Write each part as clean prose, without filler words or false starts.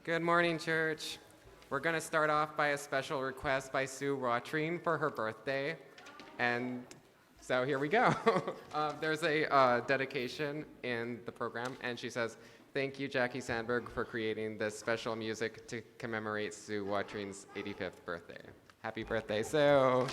Good morning, church. We're going to start off by a special request by Sue Rotrine for her birthday. And so here we go. There's a dedication in the program, and she says, "Thank you, Jackie Sandberg, for creating this special music to commemorate Sue Rotrine's 85th birthday." Happy birthday, Sue.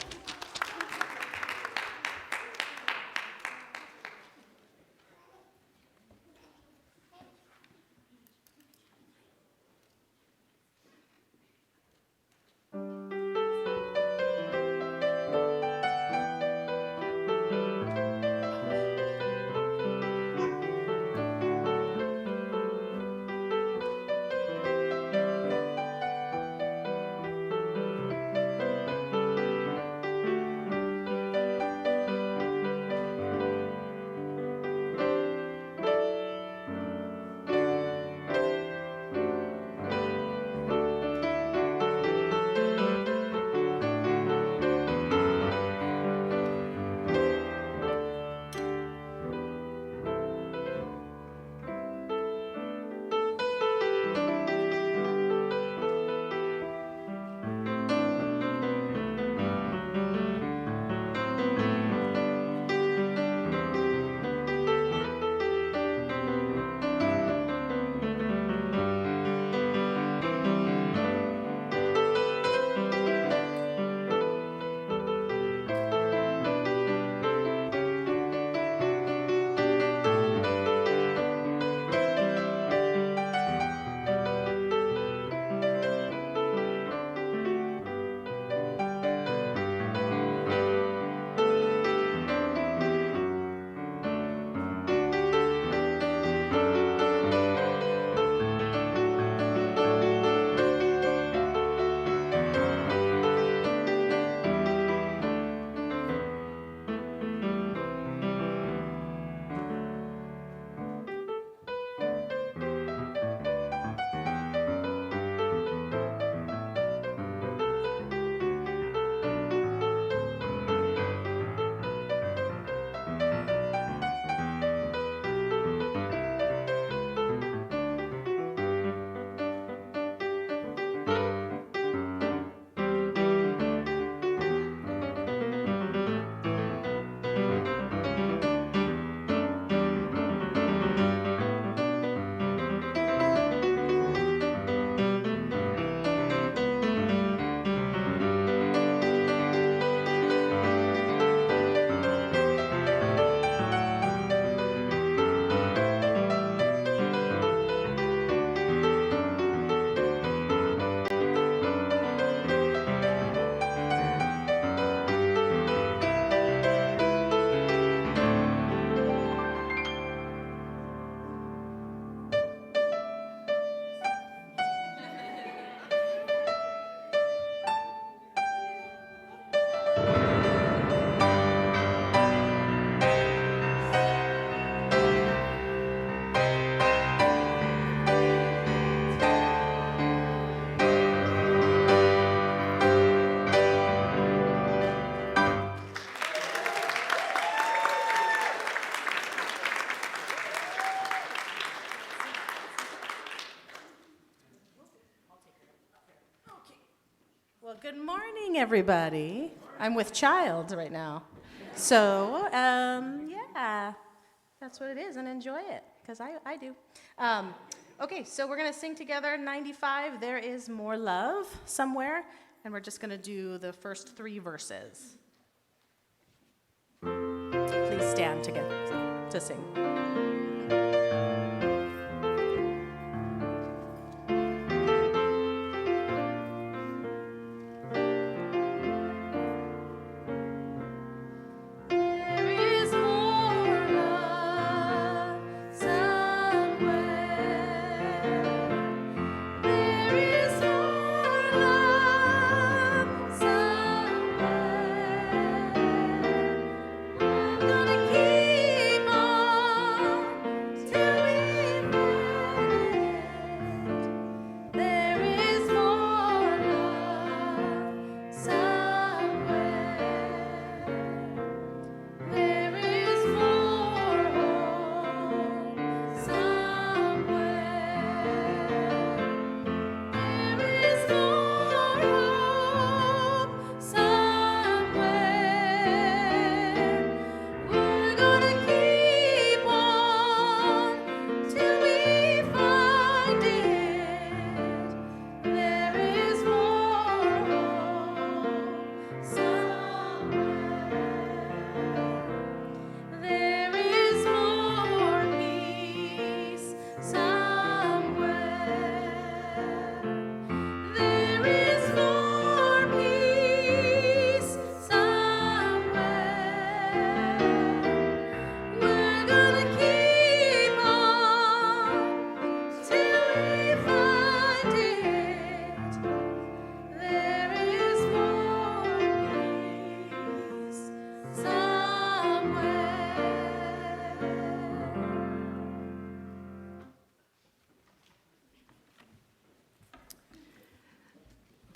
Good morning, everybody. I'm with child right now. So, yeah, that's what it is, and enjoy it, because I do. Okay, so we're going to sing together 95, There Is More Love, somewhere, and we're just going to do the first 3 verses. Please stand together to sing. Gonna keep on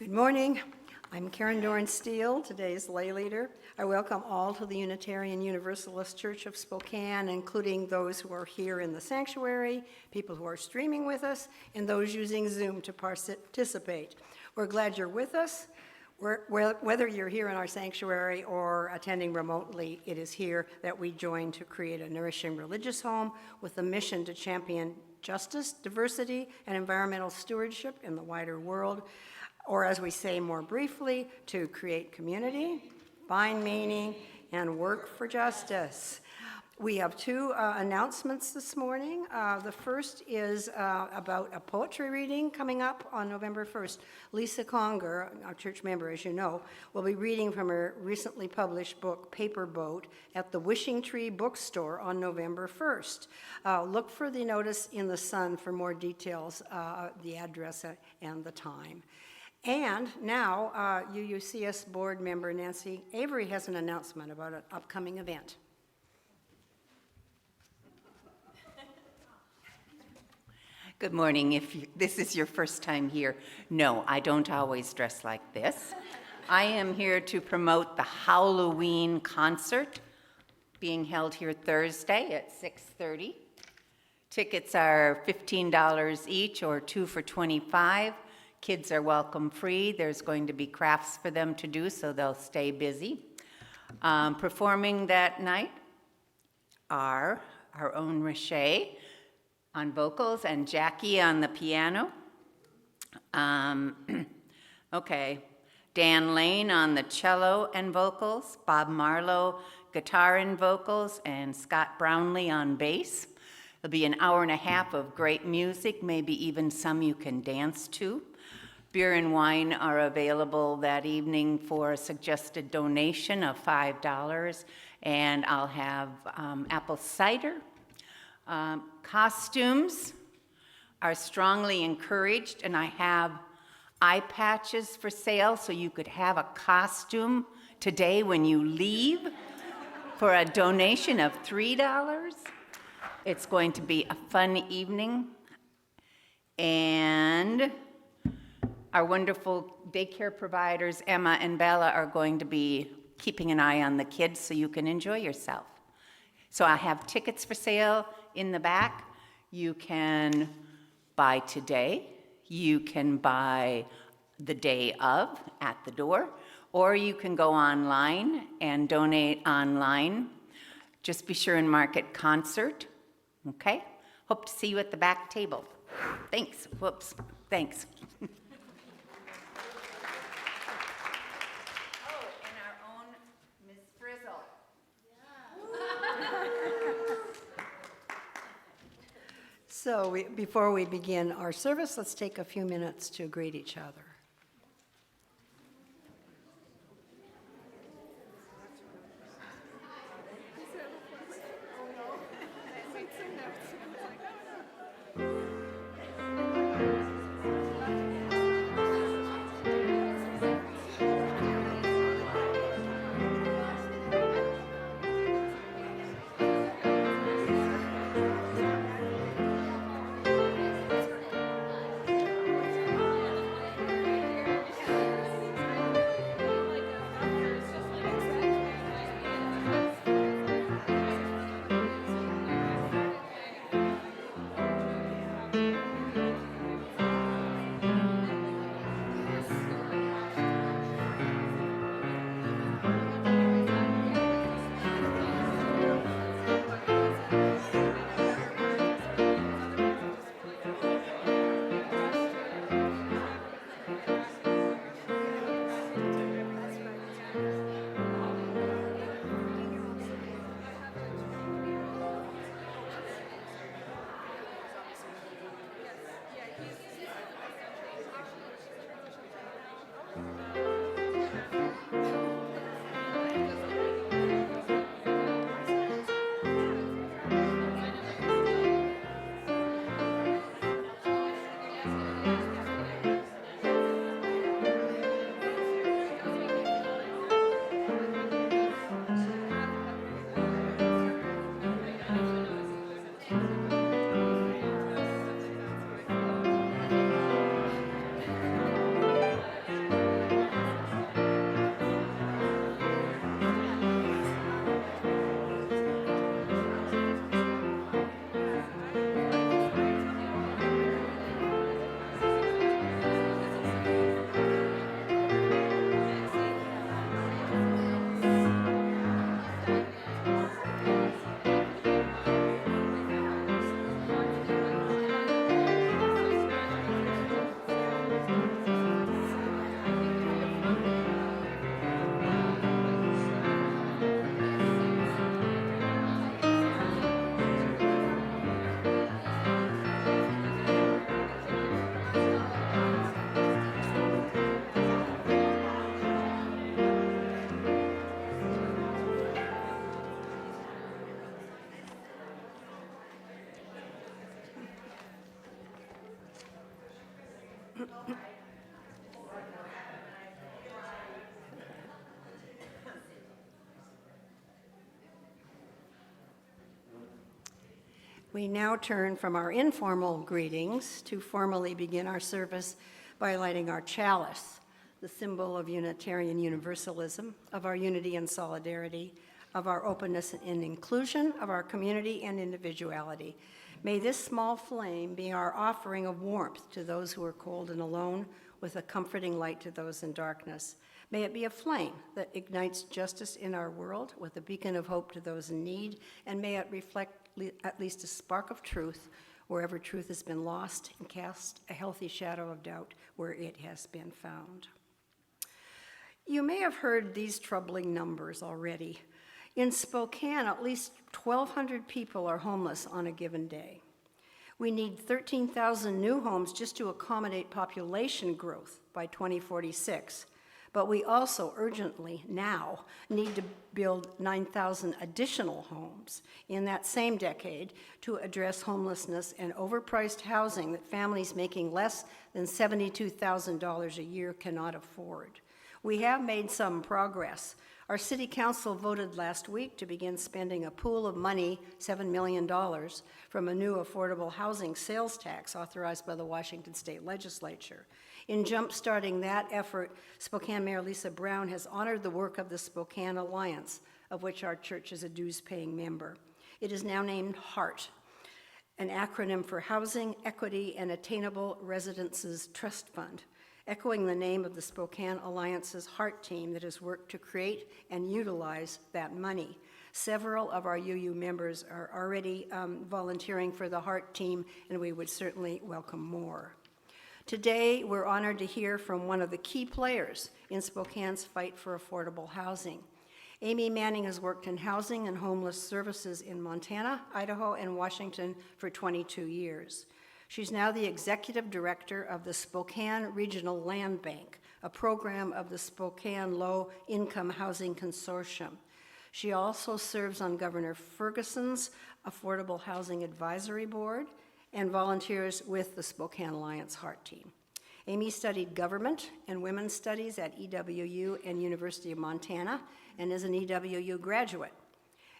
Good morning. I'm Karen Doran Steele, today's lay leader. I welcome all to the Unitarian Universalist Church of Spokane, including those who are here in the sanctuary, people who are streaming with us, and those using Zoom to participate. We're glad you're with us. Whether you're here in our sanctuary or attending remotely, it is here that we join to create a nourishing religious home with the mission to champion justice, diversity, and environmental stewardship in the wider world, or as we say more briefly, to create community, find meaning, and work for justice. We have two announcements this morning. The first is about a poetry reading coming up on November 1st. Lisa Conger, our church member, as you know, will be reading from her recently published book, Paper Boat, at the Wishing Tree Bookstore on November 1st. Look for the notice in the Sun for more details, the address and the time. And now, UUCS board member Nancy Avery has an announcement about an upcoming event. Good morning. If this is your first time here, no, I don't always dress like this. I am here to promote the Halloween concert being held here Thursday at 6:30. Tickets are $15 each or 2 for $25. Kids are welcome free. There's going to be crafts for them to do, so they'll stay busy. Performing that night are our own Riche on vocals and Jackie on the piano. Okay, Dan Lane on the cello and vocals, Bob Marlowe guitar and vocals, and Scott Brownlee on bass. It'll be an hour and a half of great music, maybe even some you can dance to. Beer and wine are available that evening for a suggested donation of $5, and I'll have apple cider. Costumes are strongly encouraged, and I have eye patches for sale so you could have a costume today when you leave for a donation of $3. It's going to be a fun evening, and our wonderful daycare providers, Emma and Bella, are going to be keeping an eye on the kids so you can enjoy yourself. So I have tickets for sale in the back. You can buy today, you can buy the day of at the door, or you can go online and donate online. Just be sure and mark it concert, okay? Hope to see you at the back table. Thanks, whoops, thanks. So before we begin our service, let's take a few minutes to greet each other. We now turn from our informal greetings to formally begin our service by lighting our chalice, the symbol of Unitarian Universalism, of our unity and solidarity, of our openness and inclusion, of our community and individuality. May this small flame be our offering of warmth to those who are cold and alone, with a comforting light to those in darkness. May it be a flame that ignites justice in our world, with a beacon of hope to those in need, and may it reflect at least a spark of truth wherever truth has been lost, and cast a healthy shadow of doubt where it has been found. You may have heard these troubling numbers already. In Spokane, at least 1,200 people are homeless on a given day. We need 13,000 new homes just to accommodate population growth by 2046. But we also urgently now need to build 9,000 additional homes in that same decade to address homelessness and overpriced housing that families making less than $72,000 a year cannot afford. We have made some progress. Our city council voted last week to begin spending a pool of money, $7 million, from a new affordable housing sales tax authorized by the Washington State Legislature. In jumpstarting that effort, Spokane Mayor Lisa Brown has honored the work of the Spokane Alliance, of which our church is a dues-paying member. It is now named HEART, an acronym for Housing, Equity, and Attainable Residences Trust Fund, echoing the name of the Spokane Alliance's HEART team that has worked to create and utilize that money. Several of our UU members are already volunteering for the HEART team, and we would certainly welcome more. Today, we're honored to hear from one of the key players in Spokane's fight for affordable housing. Amy Manning has worked in housing and homeless services in Montana, Idaho, and Washington for 22 years. She's now the executive director of the Spokane Regional Land Bank, a program of the Spokane Low Income Housing Consortium. She also serves on Governor Ferguson's Affordable Housing Advisory Board and volunteers with the Spokane Alliance HEART team. Amy studied government and women's studies at EWU and University of Montana and is an EWU graduate.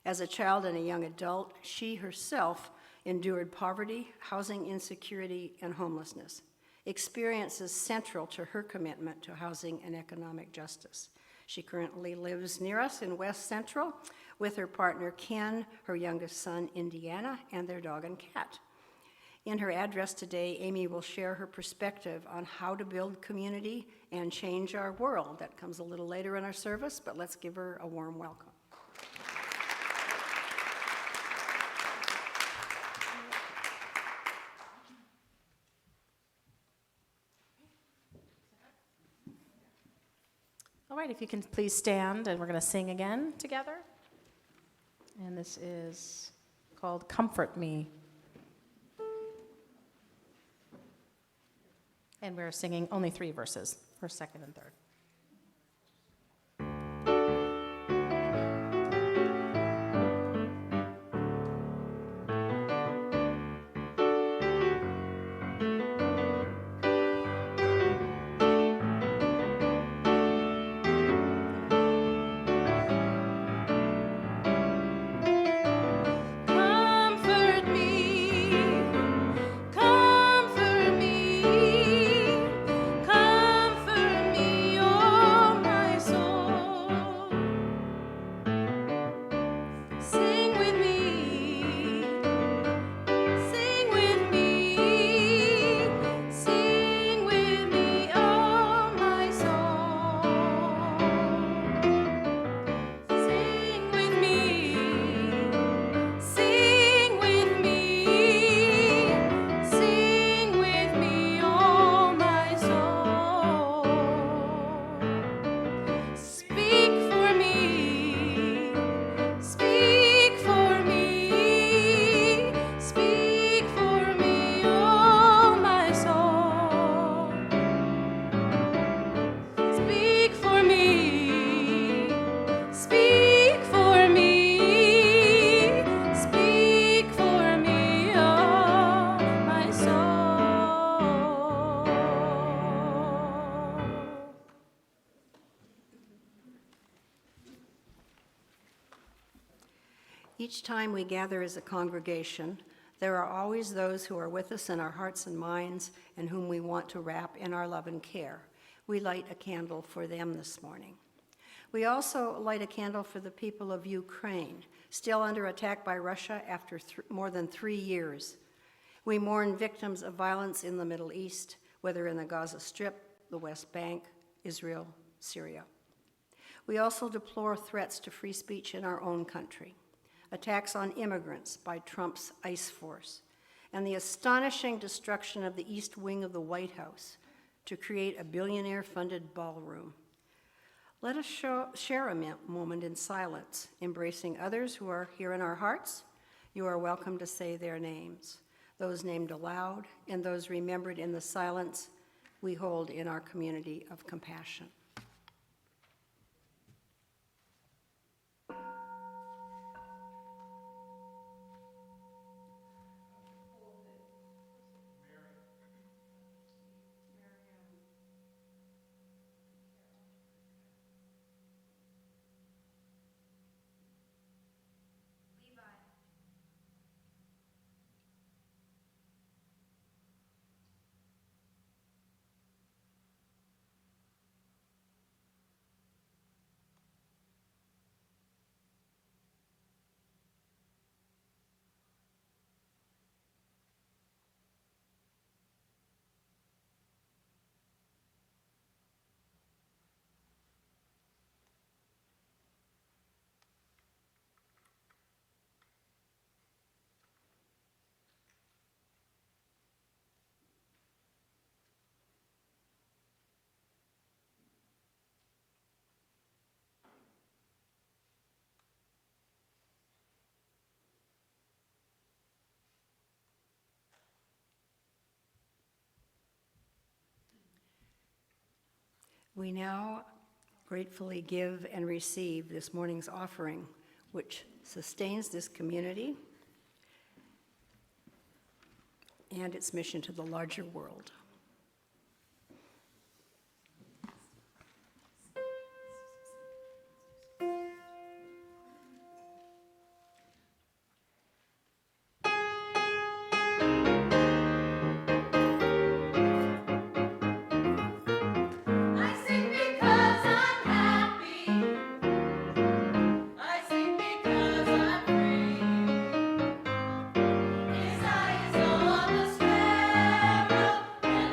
As a child and a young adult, she herself endured poverty, housing insecurity, and homelessness, experiences central to her commitment to housing and economic justice. She currently lives near us in West Central with her partner Ken, her youngest son Indiana, and their dog and cat. In her address today, Amy will share her perspective on how to build community and change our world. That comes a little later in our service, but let's give her a warm welcome. All right, if you can please stand, and we're going to sing again together. And this is called Comfort Me. And we're singing only 3 verses, first, second, and third. Comfort me, Each time we gather as a congregation, there are always those who are with us in our hearts and minds and whom we want to wrap in our love and care. We light a candle for them this morning. We also light a candle for the people of Ukraine, still under attack by Russia after more than 3 years. We mourn victims of violence in the Middle East, whether in the Gaza Strip, the West Bank, Israel, Syria. We also deplore threats to free speech in our own country, attacks on immigrants by Trump's ICE force, and the astonishing destruction of the East Wing of the White House to create a billionaire-funded ballroom. Let us share a moment in silence, embracing others who are here in our hearts. You are welcome to say their names, those named aloud and those remembered in the silence we hold in our community of compassion. We now gratefully give and receive this morning's offering, which sustains this community and its mission to the larger world. I sing because I'm happy. I sing because I'm free. His eye is on the sparrow, and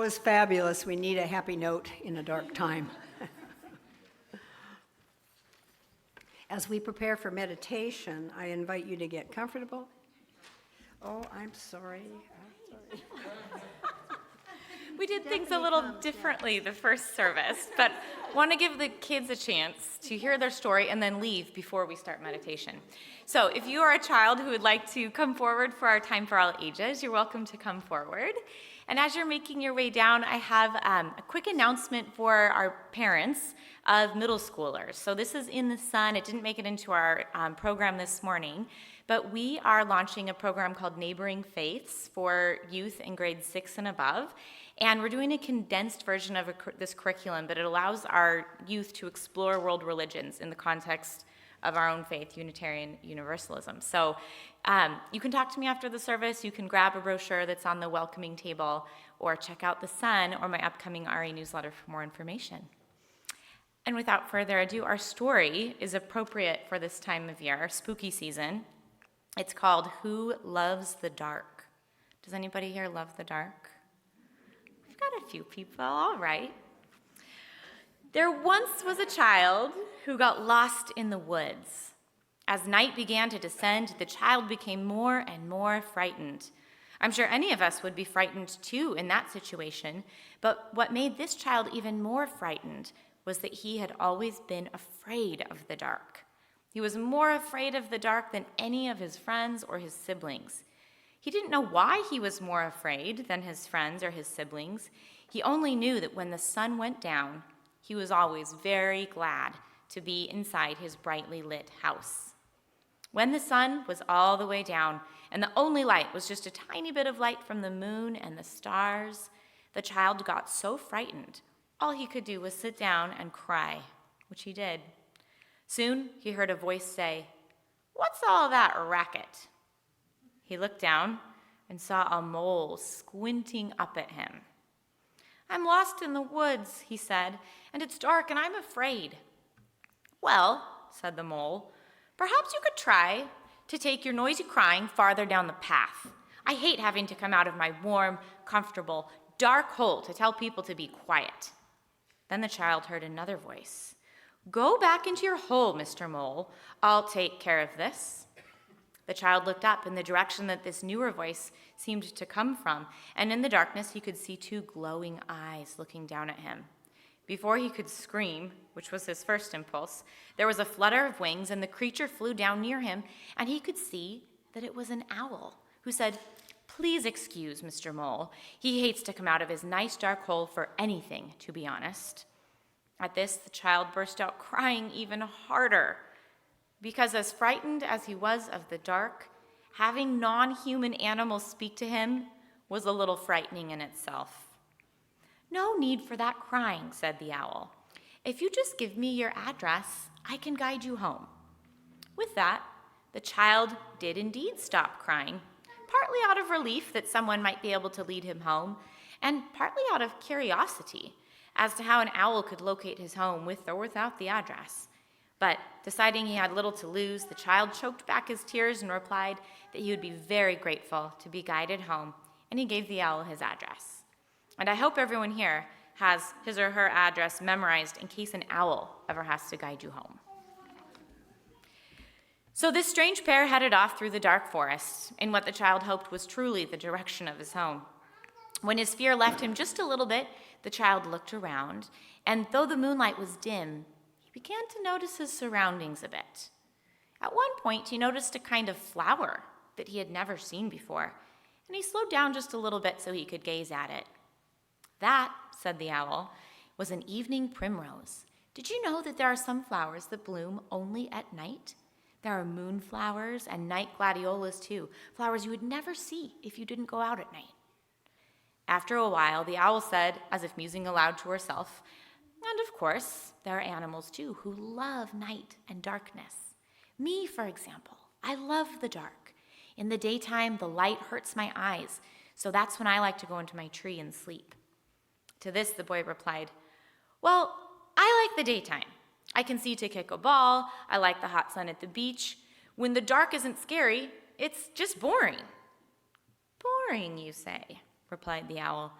was fabulous. We need a happy note in a dark time. As we prepare for meditation, I invite you to get comfortable. Oh, I'm sorry. We did things a little differently the first service, but want to give the kids a chance to hear their story and then leave before we start meditation. So if you are a child who would like to come forward for our Time for All Ages, you're welcome to come forward. And as you're making your way down, I have a quick announcement for our parents of middle schoolers. So this is in the sun. It didn't make it into our program this morning, but we are launching a program called Neighboring Faiths for youth in grades 6 and above. And we're doing a condensed version of this curriculum, but it allows our youth to explore world religions in the context of our own faith, Unitarian Universalism. So you can talk to me after the service. You can grab a brochure that's on the welcoming table, or check out The Sun or my upcoming RE newsletter for more information. And without further ado, our story is appropriate for this time of year, spooky season. It's called Who Loves the Dark? Does anybody here love the dark? We've got a few people, all right. There once was a child who got lost in the woods. As night began to descend, the child became more and more frightened. I'm sure any of us would be frightened too in that situation, but what made this child even more frightened was that he had always been afraid of the dark. He was more afraid of the dark than any of his friends or his siblings. He didn't know why he was more afraid than his friends or his siblings. He only knew that when the sun went down, he was always very glad to be inside his brightly lit house. When the sun was all the way down and the only light was just a tiny bit of light from the moon and the stars, the child got so frightened, all he could do was sit down and cry, which he did. Soon he heard a voice say, "What's all that racket?" He looked down and saw a mole squinting up at him. "I'm lost in the woods," he said, "and it's dark and I'm afraid." "Well," said the mole, "perhaps you could try to take your noisy crying farther down the path. I hate having to come out of my warm, comfortable, dark hole to tell people to be quiet." Then the child heard another voice. "Go back into your hole, Mr. Mole. I'll take care of this." The child looked up in the direction that this newer voice seemed to come from, and in the darkness he could see two glowing eyes looking down at him. Before he could scream, which was his first impulse, there was a flutter of wings, and the creature flew down near him, and he could see that it was an owl, who said, "Please excuse Mr. Mole. He hates to come out of his nice dark hole for anything, to be honest." At this, the child burst out crying even harder, because as frightened as he was of the dark, having non-human animals speak to him was a little frightening in itself. "No need for that crying," said the owl. "If you just give me your address, I can guide you home." With that, the child did indeed stop crying, partly out of relief that someone might be able to lead him home, and partly out of curiosity as to how an owl could locate his home with or without the address. But deciding he had little to lose, the child choked back his tears and replied that he would be very grateful to be guided home, and he gave the owl his address. And I hope everyone here has his or her address memorized in case an owl ever has to guide you home. So this strange pair headed off through the dark forest in what the child hoped was truly the direction of his home. When his fear left him just a little bit, the child looked around, and though the moonlight was dim, he began to notice his surroundings a bit. At one point, he noticed a kind of flower that he had never seen before, and he slowed down just a little bit so he could gaze at it. "That," said the owl, "was an evening primrose. Did you know that there are some flowers that bloom only at night? There are moonflowers and night gladiolas too, flowers you would never see if you didn't go out at night." After a while, the owl said, as if musing aloud to herself, "And of course, there are animals too who love night and darkness. Me, for example, I love the dark. In the daytime, the light hurts my eyes, so that's when I like to go into my tree and sleep." To this, the boy replied, "Well, I like the daytime. I can see to kick a ball. I like the hot sun at the beach. When the dark isn't scary, it's just boring." "Boring, you say?" replied the owl.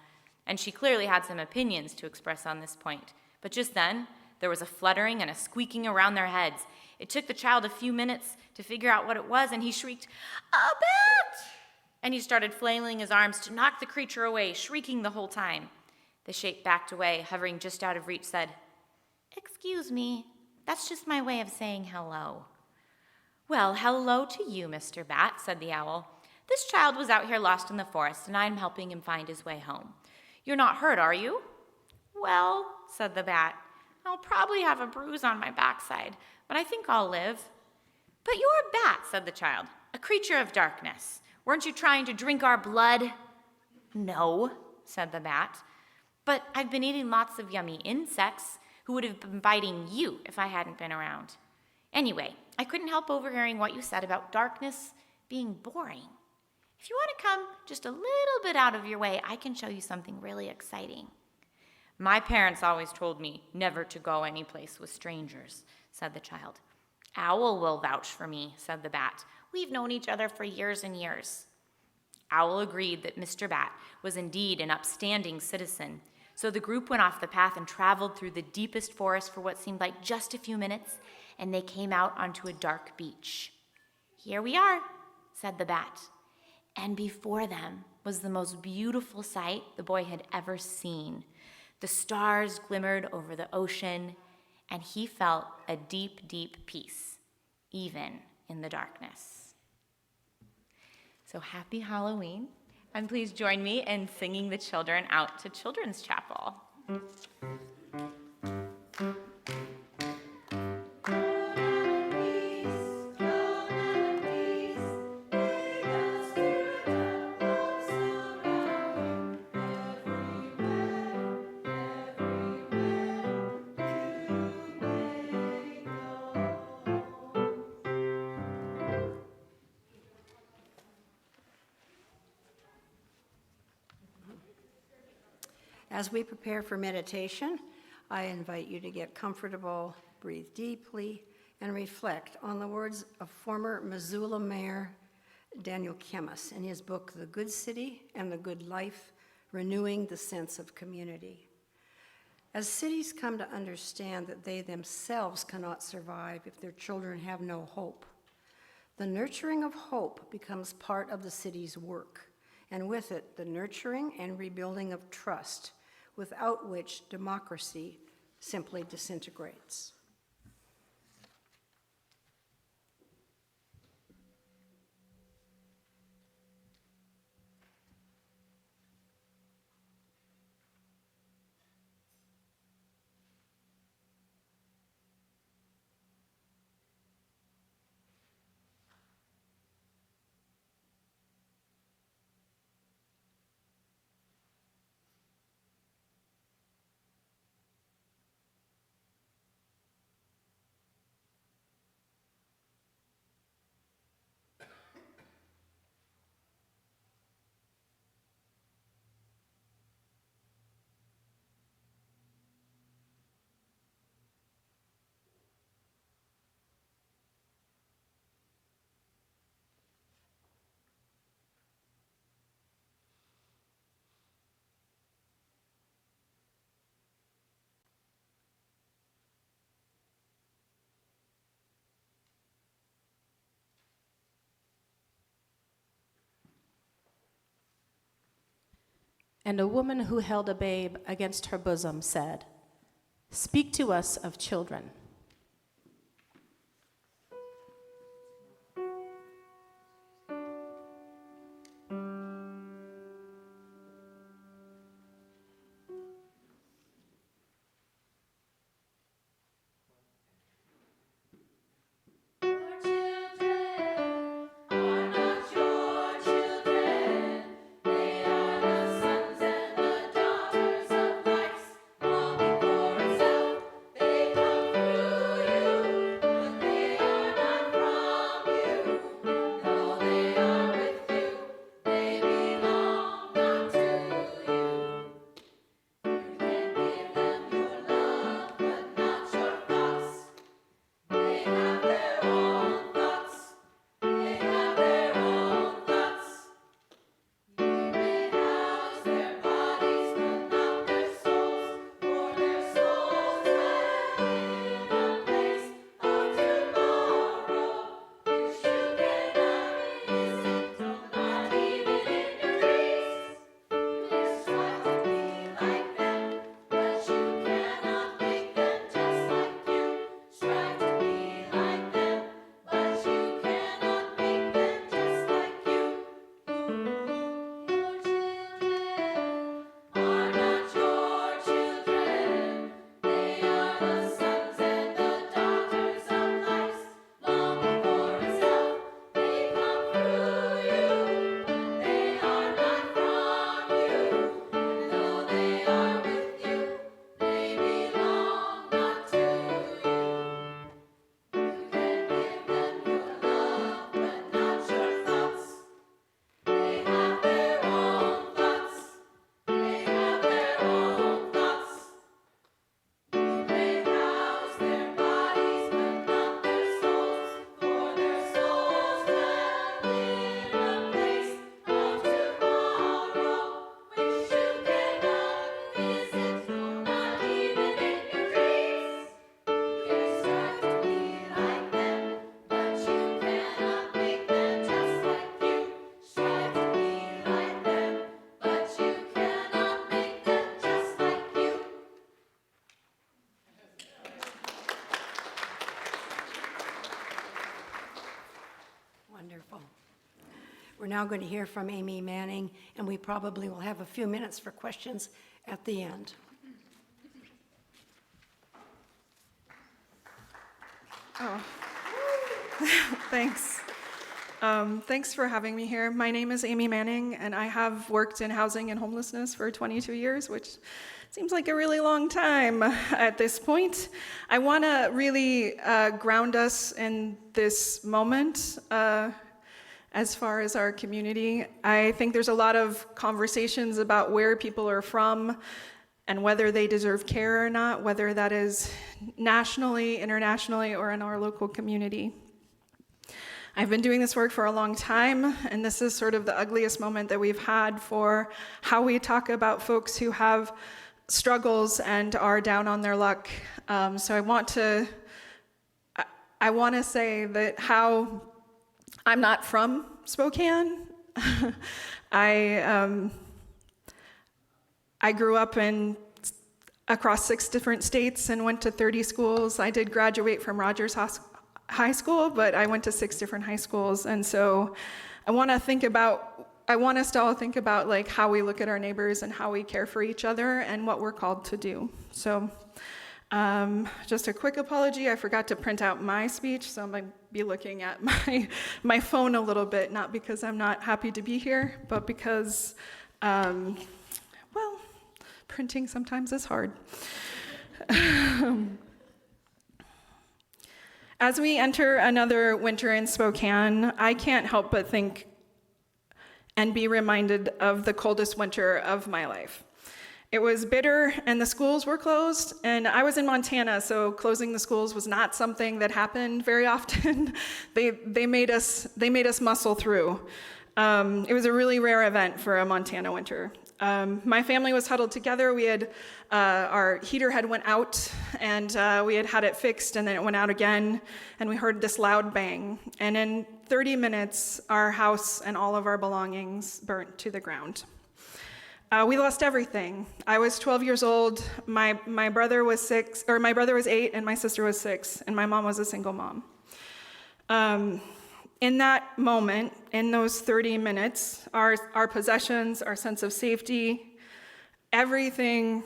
and she clearly had some opinions to express on this point. But just then, there was a fluttering and a squeaking around their heads. It took the child a few minutes to figure out what it was, and he shrieked, "A bat!" And he started flailing his arms to knock the creature away, shrieking the whole time. The shape backed away, hovering just out of reach, said, "Excuse me, that's just my way of saying hello." "Well, hello to you, Mr. Bat," said the owl. "This child was out here lost in the forest, and I'm helping him find his way home. You're not hurt, are you?" "Well," said the bat, "I'll probably have a bruise on my backside, but I think I'll live." "But you're a bat," said the child, "a creature of darkness. Weren't you trying to drink our blood?" "No," said the bat, "but I've been eating lots of yummy insects who would have been biting you if I hadn't been around. Anyway, I couldn't help overhearing what you said about darkness being boring. If you want to come just a little bit out of your way, I can show you something really exciting." "My parents always told me never to go any place with strangers," said the child. "Owl will vouch for me," said the bat. "We've known each other for years and years." Owl agreed that Mr. Bat was indeed an upstanding citizen, so the group went off the path and traveled through the deepest forest for what seemed like just a few minutes, and they came out onto a dark beach. "Here we are," said the bat, and before them was the most beautiful sight the boy had ever seen. The stars glimmered over the ocean, and he felt a deep, deep peace, even in the darkness. So happy Halloween, and please join me in singing the children out to Children's Chapel. As we prepare for meditation, I invite you to get comfortable, breathe deeply, and reflect on the words of former Missoula Mayor Daniel Kemmis in his book, The Good City and the Good Life, Renewing the Sense of Community. As cities come to understand that they themselves cannot survive if their children have no hope, the nurturing of hope becomes part of the city's work, and with it, the nurturing and rebuilding of trust, without which democracy simply disintegrates. And a woman who held a babe against her bosom said, "Speak to us of children." They come through We're now going to hear from Amy Manning, and we probably will have a few minutes for questions at the end. Thanks. Thanks for having me here. My name is Amy Manning, and I have worked in housing and homelessness for 22 years, which seems like a really long time at this point. I want to really ground us in this moment as far as our community. I think there's a lot of conversations about where people are from and whether they deserve care or not, whether that is nationally, internationally, or in our local community. I've been doing this work for a long time, and this is sort of the ugliest moment that we've had for how we talk about folks who have struggles and are down on their luck. So I want to say that how I'm not from Spokane. I grew up across 6 different states and went to 30 schools. I did graduate from Rogers High School, but I went to 6 different high schools. And so I want us to all think about like how we look at our neighbors and how we care for each other and what we're called to do. So just a quick apology, I forgot to print out my speech, so I might be looking at my phone a little bit, not because I'm not happy to be here, but because, well, printing sometimes is hard. As we enter another winter in Spokane, I can't help but think and be reminded of the coldest winter of my life. It was bitter and the schools were closed, and I was in Montana, so closing the schools was not something that happened very often. They made us muscle through. It was a really rare event for a Montana winter. My family was huddled together. We had our heater had went out, and we had it fixed, and then it went out again, and we heard this loud bang. And in 30 minutes, our house and all of our belongings burnt to the ground. We lost everything. I was 12 years old. My brother was 8, and my sister was 6, and my mom was a single mom. In that moment, in those 30 minutes, our possessions, our sense of safety, everything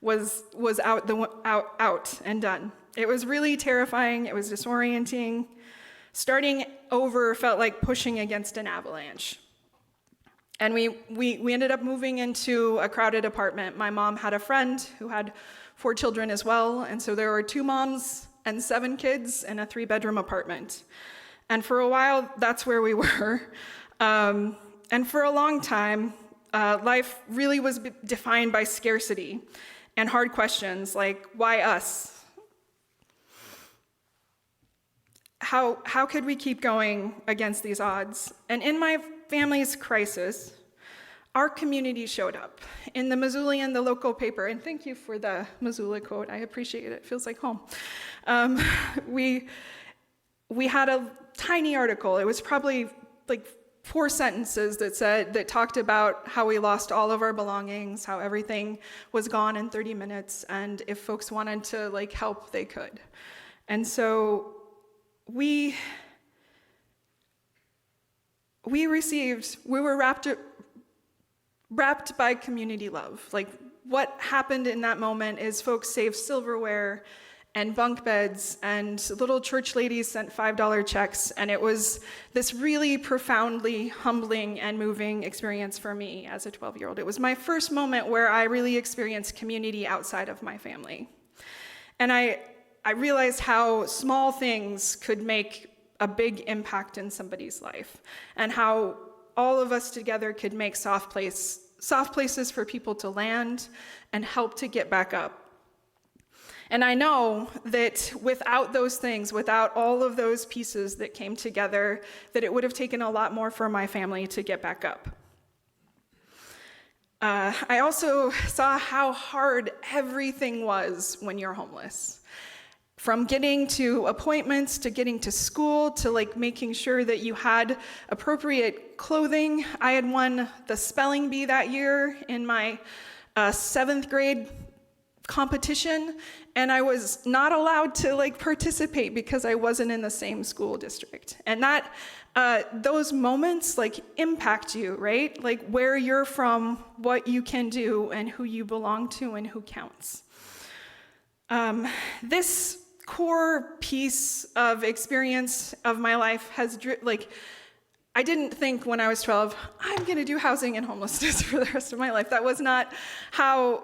was out and done. It was really terrifying. It was disorienting. Starting over felt like pushing against an avalanche. And we ended up moving into a crowded apartment. My mom had a friend who had 4 children as well, and so there were 2 moms and 7 kids in a 3-bedroom apartment. And for a while, that's where we were. And for a long time, life really was defined by scarcity and hard questions like, why us? How could we keep going against these odds? And in my family's crisis, our community showed up. In the Missoulian, the local paper, and thank you for the Missoula quote, I appreciate it, it feels like home. We had a tiny article, it was probably like 4 sentences that talked about how we lost all of our belongings, how everything was gone in 30 minutes, and if folks wanted to like help, they could. And so we were wrapped by community love. Like what happened in that moment is folks saved silverware and bunk beds, and little church ladies sent $5 checks, and it was this really profoundly humbling and moving experience for me as a 12-year-old. It was my first moment where I really experienced community outside of my family. And I realized how small things could make a big impact in somebody's life, and how all of us together could make soft places for people to land and help to get back up. And I know that without those things, without all of those pieces that came together, that it would have taken a lot more for my family to get back up. I also saw how hard everything was when you're homeless. From getting to appointments, to getting to school, to like making sure that you had appropriate clothing. I had won the spelling bee that year in my 7th grade competition, and I was not allowed to like participate because I wasn't in the same school district. And that those moments like impact you, right? Like where you're from, what you can do, and who you belong to, and who counts. This core piece of experience of my life has I didn't think when I was 12, I'm going to do housing and homelessness for the rest of my life. That was not how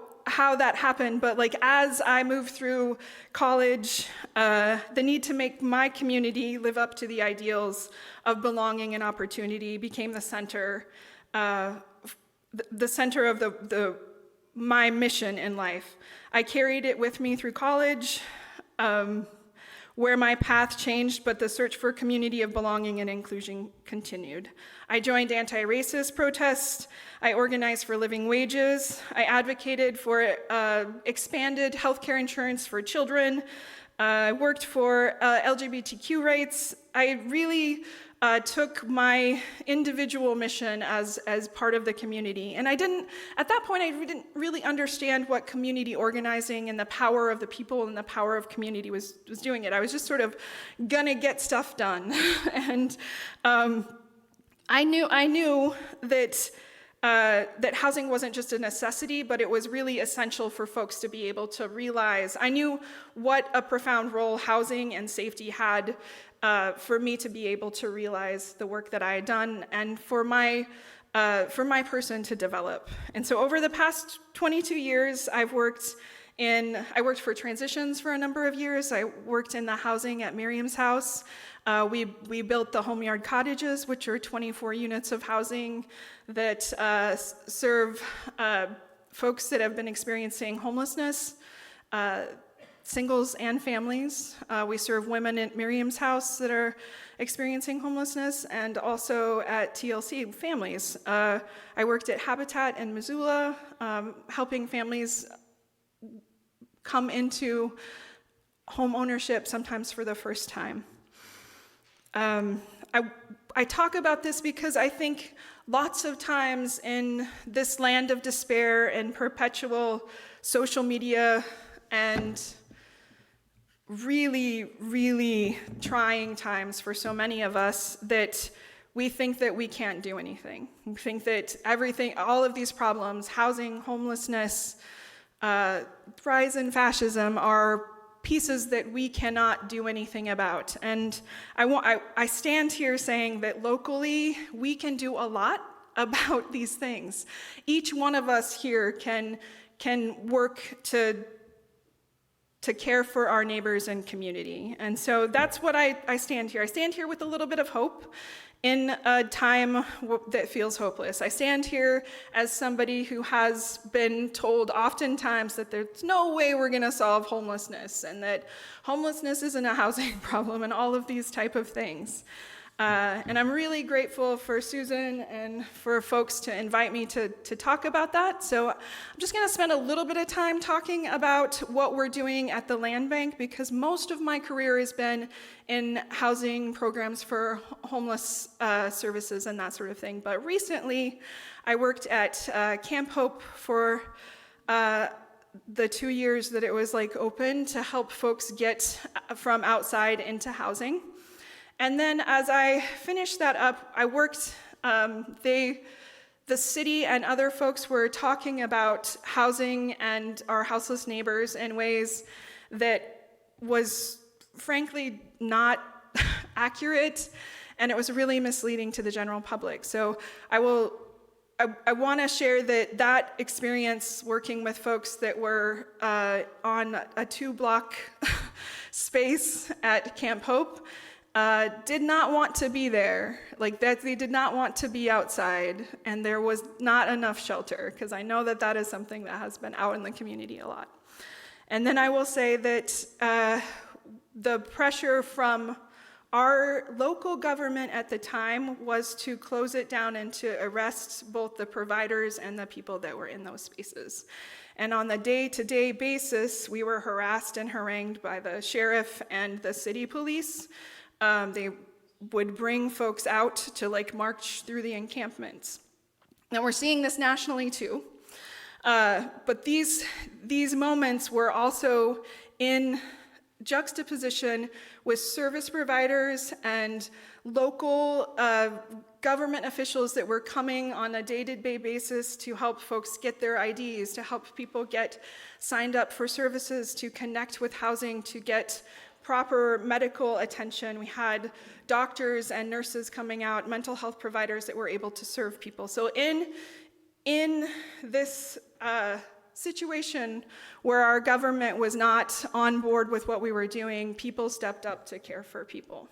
that happened. But like as I moved through college, the need to make my community live up to the ideals of belonging and opportunity became the center of my mission in life. I carried it with me through college, where my path changed, but the search for community of belonging and inclusion continued. I joined anti-racist protests. I organized for living wages. I advocated for expanded healthcare insurance for children. I worked for LGBTQ rights. I really took my individual mission as part of the community. And at that point, I didn't really understand what community organizing and the power of the people and the power of community was doing it. I was just sort of gonna get stuff done. And I knew that housing wasn't just a necessity, but it was really essential for folks to be able to realize. I knew what a profound role housing and safety had for me to be able to realize the work that I had done, and for my person to develop. And so over the past 22 years, I worked for Transitions for a number of years. I worked in the housing at Miriam's house. We built the Home Yard Cottages, which are 24 units of housing that serve folks that have been experiencing homelessness, singles and families. We serve women at Miriam's house that are experiencing homelessness, and also at TLC, families. I worked at Habitat in Missoula, helping families come into home ownership, sometimes for the first time. I talk about this because I think lots of times in this land of despair and perpetual social media and really, really trying times for so many of us, that we think that we can't do anything. We think that all of these problems, housing, homelessness, rise in fascism, are pieces that we cannot do anything about. And I stand here saying that locally, we can do a lot about these things. Each one of us here can work to care for our neighbors and community. And so that's what I stand here. I stand here with a little bit of hope in a time that feels hopeless. I stand here as somebody who has been told oftentimes that there's no way we're gonna solve homelessness, and that homelessness isn't a housing problem, and all of these type of things. And I'm really grateful for Susan and for folks to invite me to talk about that. So I'm just going to spend a little bit of time talking about what we're doing at the Land Bank, because most of my career has been in housing programs for homeless services and that sort of thing. But recently, I worked at Camp Hope for the 2 years that it was open to help folks get from outside into housing. And then as I finished that up, I worked, the city and other folks were talking about housing and our houseless neighbors in ways that was frankly not accurate, and it was really misleading to the general public. So I want to share that experience working with folks that were on a 2-block space at Camp Hope. Did not want to be there, they did not want to be outside, and there was not enough shelter, because I know that is something that has been out in the community a lot. And then I will say that the pressure from our local government at the time was to close it down and to arrest both the providers and the people that were in those spaces. And on the day-to-day basis, we were harassed and harangued by the sheriff and the city police. They would bring folks out to march through the encampments. Now we're seeing this nationally too. But these moments were also in juxtaposition with service providers and local government officials that were coming on a day-to-day basis to help folks get their IDs, to help people get signed up for services, to connect with housing, to get proper medical attention. We had doctors and nurses coming out, mental health providers that were able to serve people. So in this situation where our government was not on board with what we were doing, people stepped up to care for people.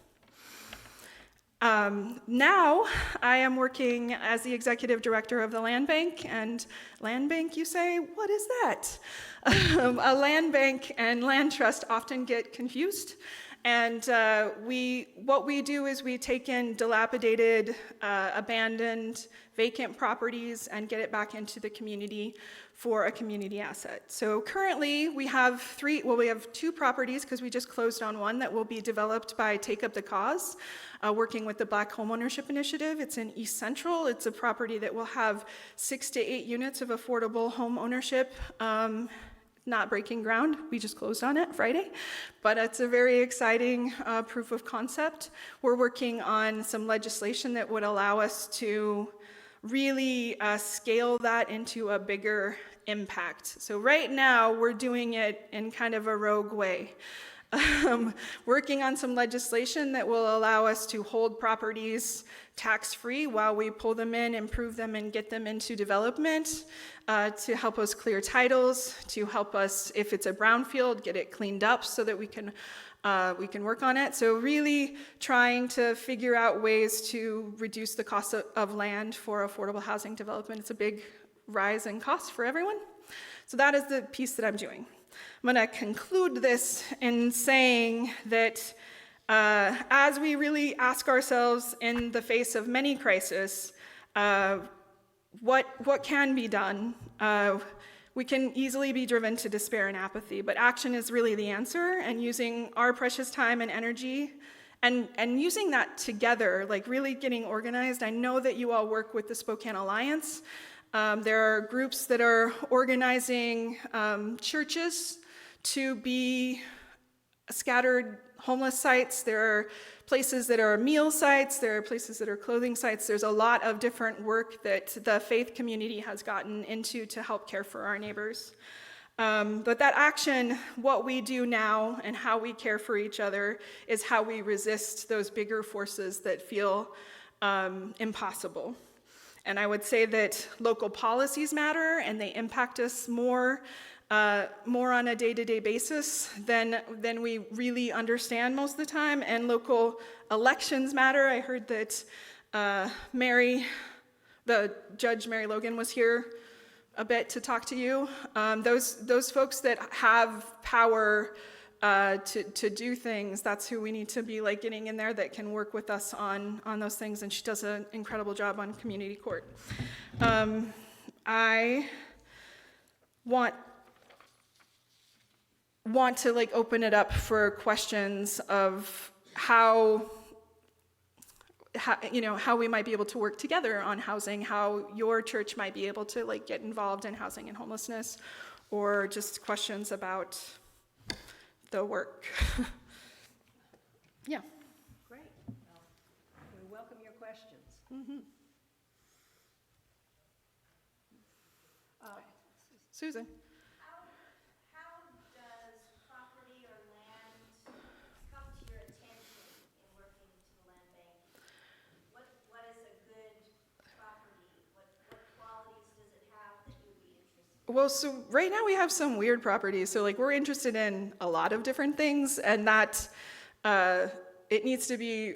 Now I am working as the executive director of the Land Bank, and Land Bank, you say, what is that? A land bank and land trust often get confused, and what we do is we take in dilapidated, abandoned, vacant properties and get it back into the community for a community asset. So currently we have two properties, because we just closed on one, that will be developed by Take Up the Cause, working with the Black Homeownership Initiative. It's in East Central. It's a property that will have 6 to 8 units of affordable home ownership. Not breaking ground, we just closed on it Friday, but it's a very exciting proof of concept. We're working on some legislation that would allow us to really scale that into a bigger impact. So right now, we're doing it in kind of a rogue way. Working on some legislation that will allow us to hold properties tax-free while we pull them in, improve them, and get them into development, to help us clear titles, to help us, if it's a brownfield, get it cleaned up so that we can work on it. So really trying to figure out ways to reduce the cost of land for affordable housing development. It's a big rise in cost for everyone. So that is the piece that I'm doing. I'm going to conclude this in saying that as we really ask ourselves in the face of many crises, what can be done? We can easily be driven to despair and apathy, but action is really the answer, and using our precious time and energy and using that together, like really getting organized. I know that you all work with the Spokane Alliance. There are groups that are organizing churches to be scattered homeless sites. There are places that are meal sites. There are places that are clothing sites. There's a lot of different work that the faith community has gotten into to help care for our neighbors. But that action, what we do now and how we care for each other, is how we resist those bigger forces that feel impossible. And I would say that local policies matter, and they impact us more on a day-to-day basis than we really understand most of the time. And local elections matter. I heard that Judge Mary Logan was here a bit to talk to you. Those folks that have power to do things, that's who we need to be like getting in there, that can work with us on those things. And she does an incredible job on community court. I want to like open it up for questions of how we might be able to work together on housing, how your church might be able to like get involved in housing and homelessness, or just questions about the work. Yeah. Great. We welcome your questions. Susan. How does property or land come to your attention in working to the land bank? What is a good property? What qualities does it have that you'd be interested in? Well, so right now we have some weird properties. So like we're interested in a lot of different things, and that it needs to be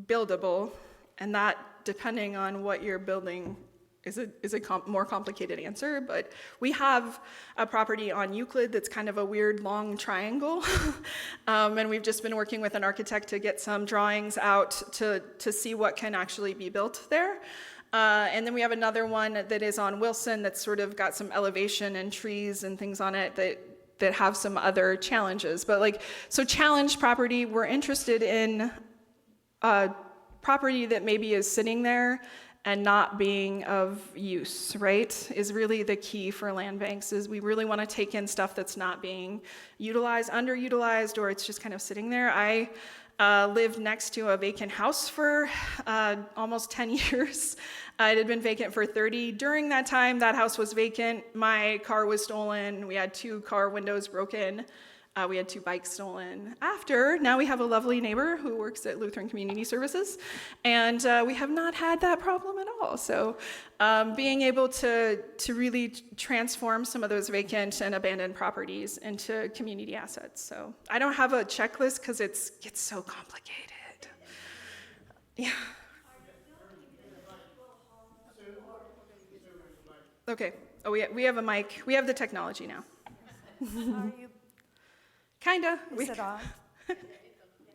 buildable, and that depending on what you're building is a more complicated answer. But we have a property on Euclid that's kind of a weird long triangle, and we've just been working with an architect to get some drawings out to see what can actually be built there. And then we have another one that is on Wilson that's sort of got some elevation and trees and things on it that have some other challenges. But like, so challenged property, we're interested in property that maybe is sitting there and not being of use, right, is really the key for land banks. Is we really want to take in stuff that's not being utilized, underutilized, or it's just kind of sitting there. I lived next to a vacant house for almost 10 years. It had been vacant for 30. During that time, that house was vacant. My car was stolen. We had 2 car windows broken. We had 2 bikes stolen. Now we have a lovely neighbor who works at Lutheran Community Services, and we have not had that problem at all. So being able to really transform some of those vacant and abandoned properties into community assets. So I don't have a checklist because it gets so complicated. Yeah. Okay. Oh, we have a mic. We have the technology now. Are you, Kinda. is it on?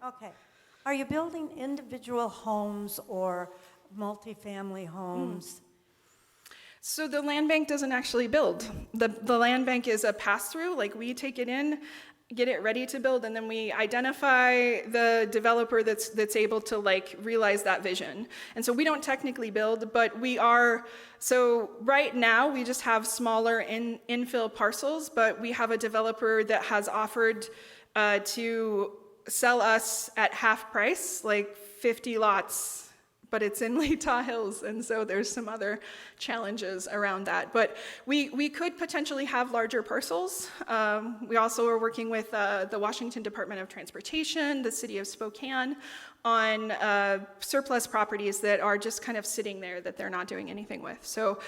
Okay. Are you building individual homes or multifamily homes? So the land bank doesn't actually build. The land bank is a pass-through. Like, we take it in, get it ready to build, and then we identify the developer that's able to like realize that vision. And so we don't technically build, but we are. So right now we just have smaller infill parcels, but we have a developer that has offered to sell us at half price, like 50 lots, but it's in Latah Hills, and so there's some other challenges around that. But we could potentially have larger parcels. We also are working with the Washington Department of Transportation, the city of Spokane, on surplus properties that are just kind of sitting there that they're not doing anything with. So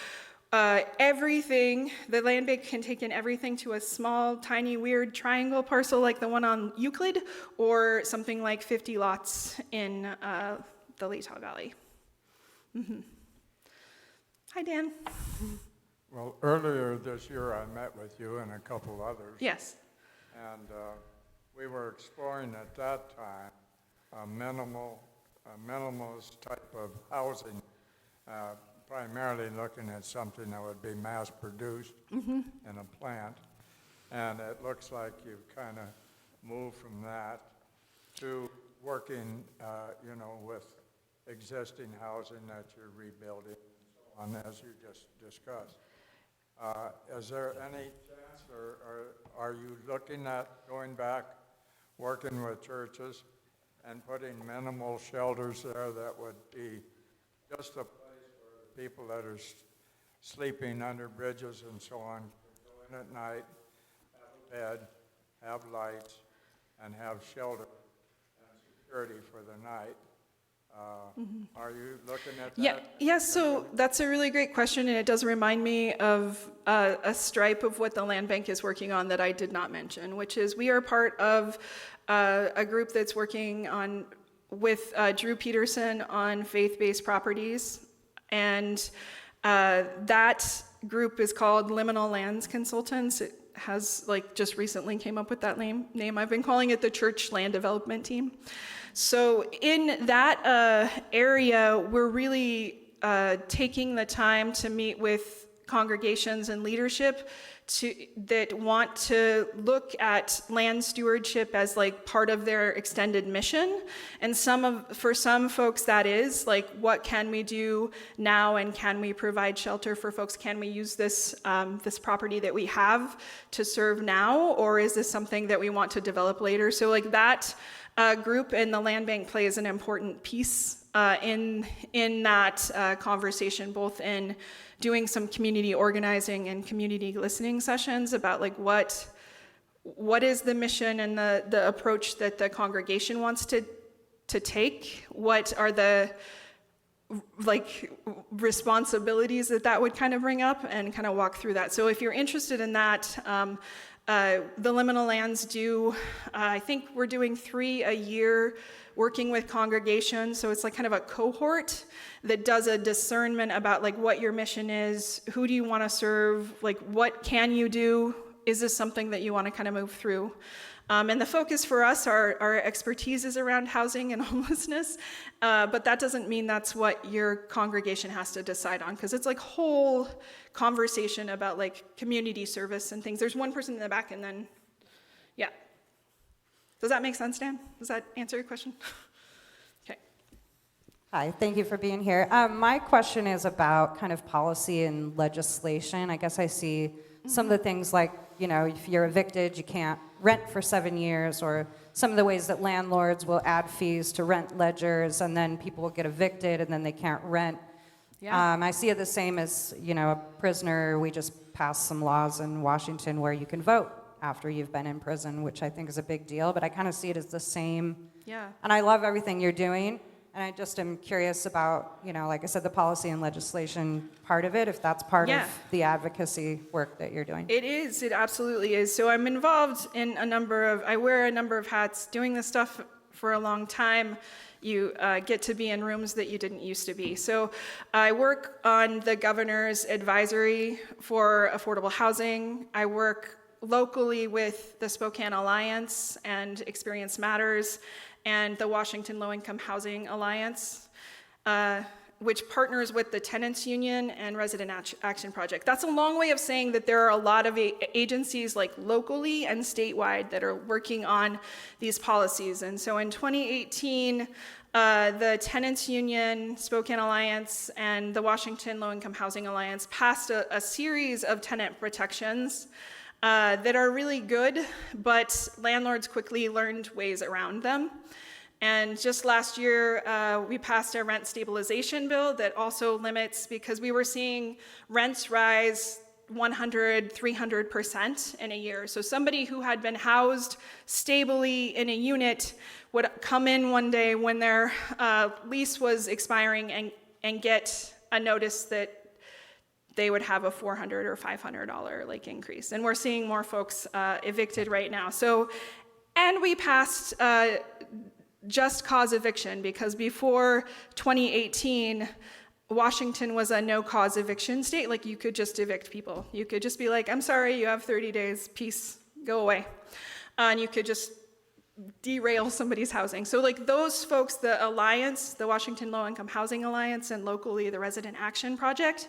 everything, the land bank can take in everything to a small, tiny, weird triangle parcel like the one on Euclid, or something like 50 lots in the Latah Valley. Mm-hmm. Hi, Dan. Well, earlier this year, I met with you and a couple others. Yes. And we were exploring at that time a minimalist type of housing, primarily looking at something that would be mass-produced in a plant. And it looks like you've kind of moved from that to working, with existing housing that you're rebuilding and so on, as you just discussed. Is there any chance, or are you looking at going back, working with churches and putting minimal shelters there that would be just a place for people that are sleeping under bridges and so on, go in at night, have a bed, have lights, and have shelter and security for the night? Are you looking at that? Yeah, so that's a really great question, and it does remind me of a stripe of what the land bank is working on that I did not mention, which is we are part of a group that's working with Drew Peterson on faith-based properties, and that group is called Liminal Lands Consultants. It has just recently came up with that name. I've been calling it the Church Land Development Team. So in that area, we're really taking the time to meet with congregations and leadership that want to look at land stewardship as part of their extended mission. And for some folks that is what can we do now, and can we provide shelter for folks? Can we use this property that we have to serve now, or is this something that we want to develop later? So that group in the land bank plays an important piece in that conversation, both in doing some community organizing and community listening sessions about what is the mission and the approach that the congregation wants to take, what are the responsibilities that would kind of bring up, and kind of walk through that. So if you're interested in that, the liminal lands do, I think we're doing 3 a year, working with congregations. So it's kind of a cohort that does a discernment about what your mission is, who do you want to serve, what can you do, is this something that you want to kind of move through? And the focus for us, our expertise is around housing and homelessness, but that doesn't mean that's what your congregation has to decide on, because it's whole conversation about community service and things. There's one person in the back, and then, yeah. Does that make sense, Dan? Does that answer your question? Okay. Hi, thank you for being here. My question is about kind of policy and legislation. I guess I see some of the things like, you know, if you're evicted, you can't rent for 7 years, or some of the ways that landlords will add fees to rent ledgers, and then people will get evicted and then they can't rent. Yeah. I see it the same as, you know, a prisoner. We just passed some laws in Washington where you can vote after you've been in prison, which I think is a big deal, but I kind of see it as the same. Yeah. And I love everything you're doing. And I just am curious about, you know, like I said, the policy and legislation part of it, if that's part Yeah. of the advocacy work that you're doing. It is, it absolutely is. So I'm involved in I wear a number of hats doing this stuff for a long time. You get to be in rooms that you didn't used to be. So I work on the governor's advisory for affordable housing. I work locally with the Spokane Alliance and Experience Matters and the Washington Low-Income Housing Alliance, which partners with the Tenants Union and Resident Action Project. That's a long way of saying that there are a lot of agencies like locally and statewide that are working on these policies. And so in 2018, the Tenants Union, Spokane Alliance, and the Washington Low-Income Housing Alliance passed a series of tenant protections that are really good, but landlords quickly learned ways around them. And just last year, we passed a rent stabilization bill that also limits, because we were seeing rents rise 100, 300% in a year. So somebody who had been housed stably in a unit would come in one day when their lease was expiring and get a notice that they would have a $400 or $500 like increase. And we're seeing more folks evicted right now. So, and we passed just cause eviction, because before 2018, Washington was a no-cause eviction state. Like, you could just evict people. You could just be like, I'm sorry, you have 30 days, peace, go away. And you could just derail somebody's housing. So like those folks, the Alliance, the Washington Low-Income Housing Alliance, and locally the Resident Action Project,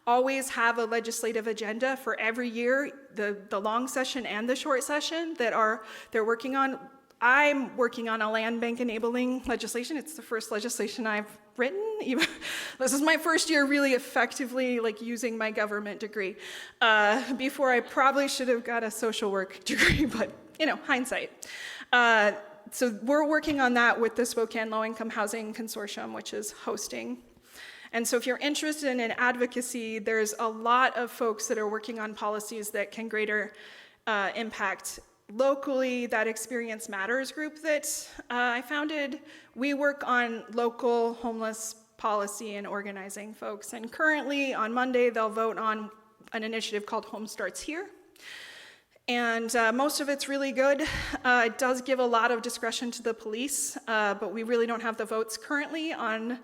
always have a legislative agenda for every year, the long session and the short session they're working on. I'm working on a land bank enabling legislation. It's the first legislation I've written. This is my first year really effectively like using my government degree. Before I probably should have got a social work degree, but you know, hindsight. So we're working on that with the Spokane Low-Income Housing Consortium, which is hosting. And so if you're interested in advocacy, there's a lot of folks that are working on policies that can greater impact. Locally, that Experience Matters group that I founded, we work on local homeless policy and organizing folks. And currently, on Monday, they'll vote on an initiative called Home Starts Here. And most of it's really good. It does give a lot of discretion to the police, but we really don't have the votes currently on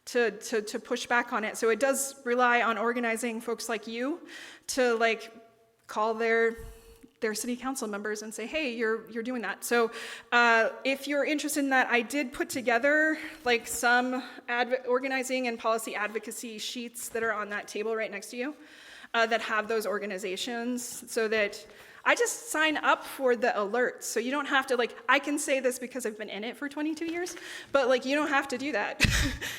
to push back on it. So it does rely on organizing folks like you to like call their city council members and say, hey, you're doing that. So if you're interested in that, I did put together like some organizing and policy advocacy sheets that are on that table right next to you that have those organizations, so that I just sign up for the alerts. So you don't have to, like, I can say this because I've been in it for 22 years, but like, you don't have to do that.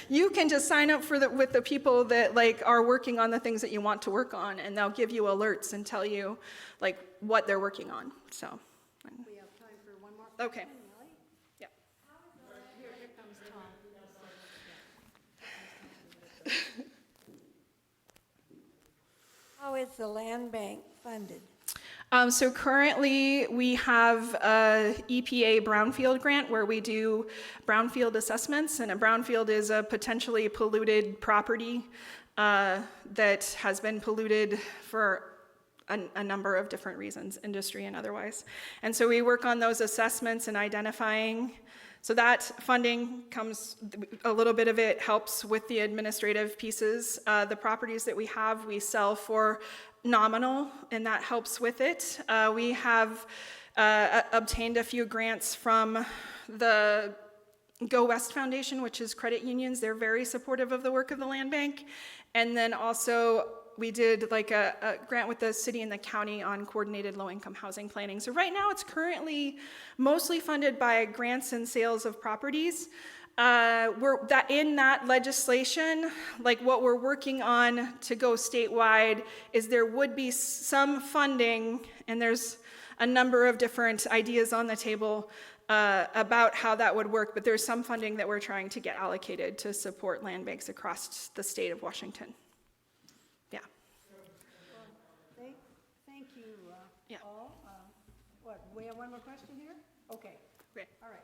You can just sign up with the people that like are working on the things that you want to work on, and they'll give you alerts and tell you like what they're working on. So. We have time for one more question. Okay. Yeah. Here comes Tom. How is the land bank funded? So currently we have a EPA brownfield grant where we do brownfield assessments, and a brownfield is a potentially polluted property that has been polluted for a number of different reasons, industry and otherwise. And so we work on those assessments and identifying. So that funding comes, a little bit of it helps with the administrative pieces. The properties that we have, we sell for nominal, and that helps with it. We have obtained a few grants from the Go West Foundation, which is credit unions. They're very supportive of the work of the land bank. And then also we did like a grant with the city and the county on coordinated low-income housing planning. So right now it's currently mostly funded by grants and sales of properties. In that legislation, like what we're working on to go statewide is there would be some funding, and there's a number of different ideas on the table about how that would work, but there's some funding that we're trying to get allocated to support land banks across the state of Washington. Yeah. Thank you, Yeah. all. What, we have one more question here? Okay, Great. all right.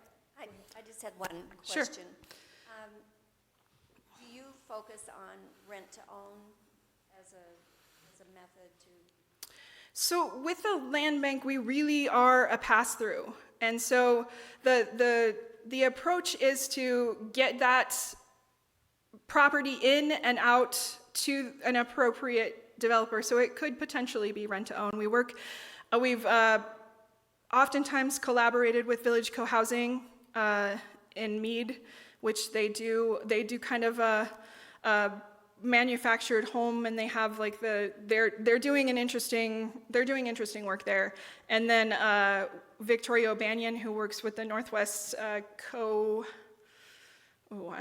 I just had one Sure. question. Do you focus on rent to own as a method to? So with the land bank, we really are a pass-through. And so the approach is to get that property in and out to an appropriate developer. So it could potentially be rent to own. We've oftentimes collaborated with Village Co-Housing in Meade, which they do kind of a manufactured home, and they have like they're doing interesting work there. And then Victoria O'Banion, who works with the Northwest I'm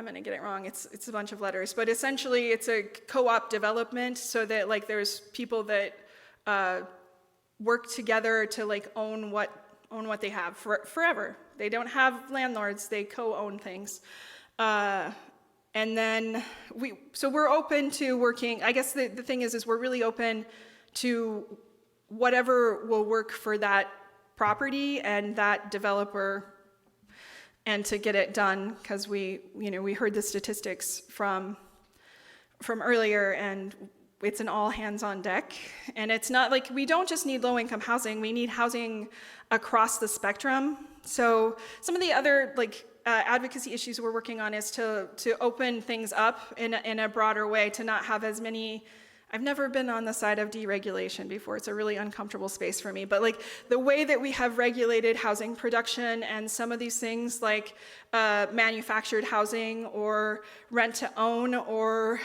going to get it wrong. It's a bunch of letters, but essentially it's a co-op development, so that like there's people that work together to like own what they have forever. They don't have landlords, they co-own things. And then we're open to working. I guess the thing is we're really open to whatever will work for that property and that developer, and to get it done, because we heard the statistics from earlier, and it's an all hands on deck. And it's not like we don't just need low income housing, we need housing across the spectrum. So some of the other advocacy issues we're working on is to open things up in a broader way, to not have as many. I've never been on the side of deregulation before. It's a really uncomfortable space for me. But like the way that we have regulated housing production and some of these things like manufactured housing or rent to own or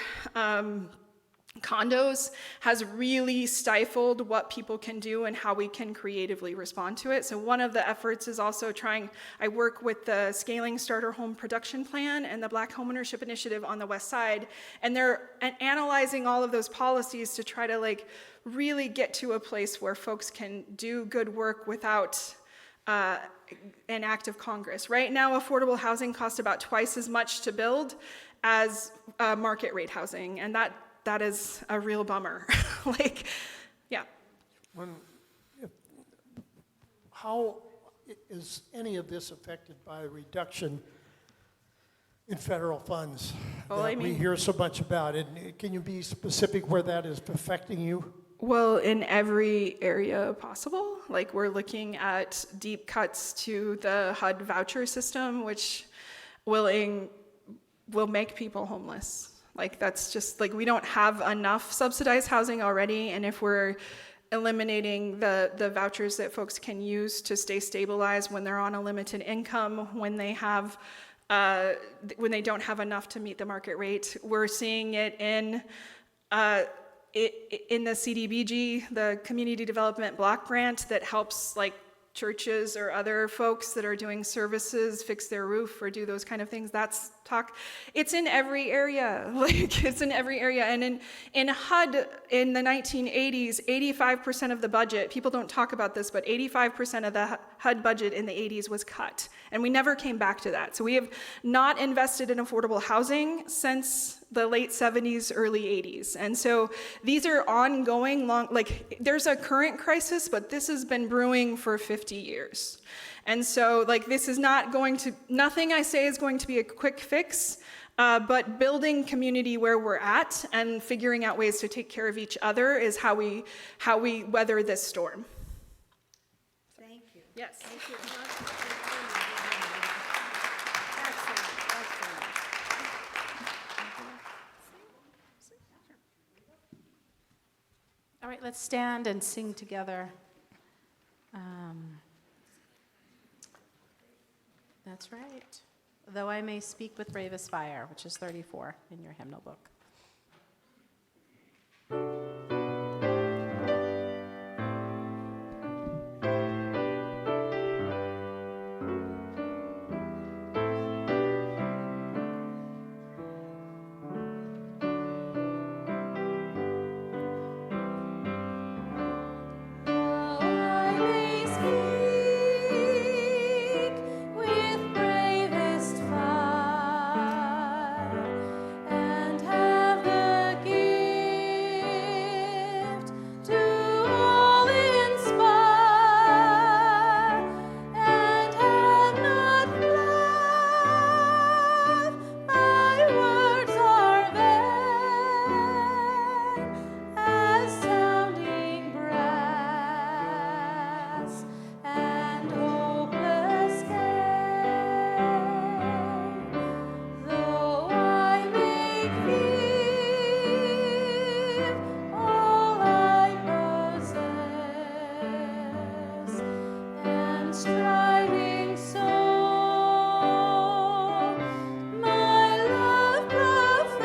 condos has really stifled what people can do and how we can creatively respond to it. So one of the efforts is also I work with the Scaling Starter Home Production Plan and the Black Homeownership Initiative on the West Side, and they're analyzing all of those policies to try to like really get to a place where folks can do good work without an act of Congress. Right now, affordable housing costs about twice as much to build as market rate housing, and that is a real bummer. Yeah. How is any of this affected by a reduction in federal funds that we hear so much about? And can you be specific where that is affecting you? Well, in every area possible. Like we're looking at deep cuts to the HUD voucher system, which will make people homeless. Like that's just like we don't have enough subsidized housing already, and if we're eliminating the vouchers that folks can use to stay stabilized when they're on a limited income, when they don't have enough to meet the market rate, we're seeing it in the CDBG, the Community Development Block Grant that helps like churches or other folks that are doing services fix their roof or do those kind of things. That's talk. It's in every area. It's in every area. And in HUD in the 1980s, 85% of the budget, people don't talk about this, but 85% of the HUD budget in the 80s was cut. And we never came back to that. So we have not invested in affordable housing since the late 70s, early 80s. And so these are ongoing, there's a current crisis, but this has been brewing for 50 years. And so this is nothing I say is going to be a quick fix, but building community where we're at and figuring out ways to take care of each other is how we weather this storm. Thank you. Yes. Thank you. All right, let's stand and sing together. That's right. Though I may speak with bravest fire, which is 34 in your hymnal book. striving soul, my love profess,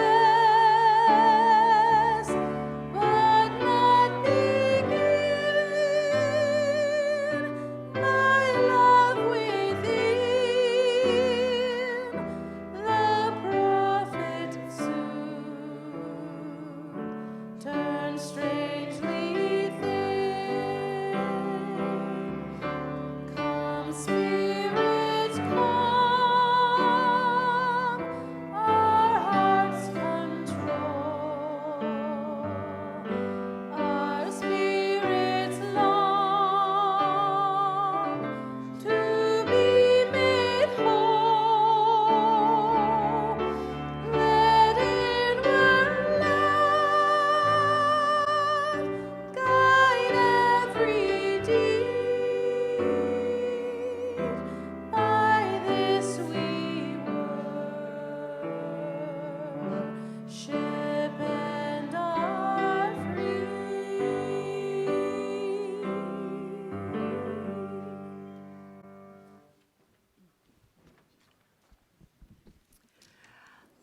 but not be given, my love within, the prophet soon turns strangely thin. Come, Spirit, come, our hearts control, our spirits long to be made whole. Let inward love guide every deed. By this we worship and are free.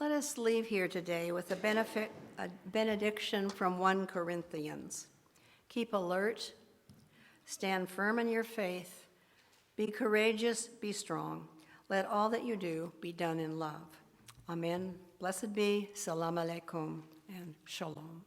Let us leave here today with a benediction from 1 Corinthians. Keep alert, stand firm in your faith, be courageous, be strong. Let all that you do be done in love. Amen. Blessed be, salam alaikum, and shalom.